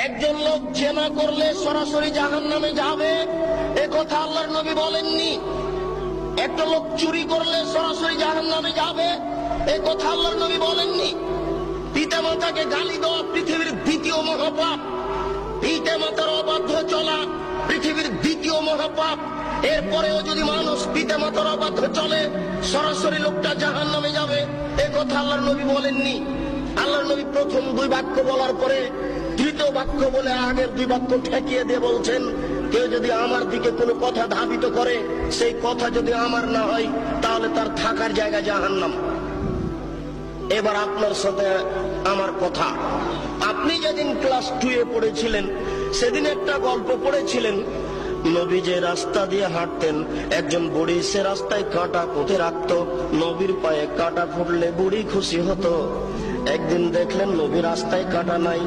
একজন লোক জেনা করলে সরাসরি জাহান্নামে যাবে, এ কথা আল্লাহর নবী বলেননি। একটা লোক চুরি করলে সরাসরি জাহান্নামে যাবে, এ কথা আল্লাহর নবী বলেননি। পিতামাতাকে গালি দেওয়া পৃথিবীর দ্বিতীয় মহাপাপ, পিতামাতার অবাধ্য চলা পৃথিবীর দ্বিতীয় মহাপাপ। এরপরেও যদি মানুষ পিতামাতার অবাধ্য চলে, সরাসরি লোকটা জাহান্নামে যাবে, এ কথা আল্লাহর নবী বলেননি। আল্লাহর নবী প্রথম দুই বাক্য বলার পরে তৃতীয় বাক্য বলে আগের দুই বাক্য ঠেকিয়ে দিয়ে বলছেন, কেউ যদি আমার দিকে কোনো কথা ধাবিত করে, সেই কথা যদি আমার না হয়, তাহলে তার থাকার জায়গা জাহান্নাম। এবার আপনার সাথে আমার কথা। আপনি যেদিন ক্লাস 2 পড়েছিলেন, সেদিন একটা গল্প পড়েছিলেন। নবী যে রাস্তা দিয়ে হাঁটতেন, একজন বুড়ি সে রাস্তায় কাঁটা পুঁতে রাখত। নবীর পায়ে কাঁটা ফুটলে বুড়ি খুশি হতো। একদিন দেখলেন নবী রাস্তায় কাঁটা নাই,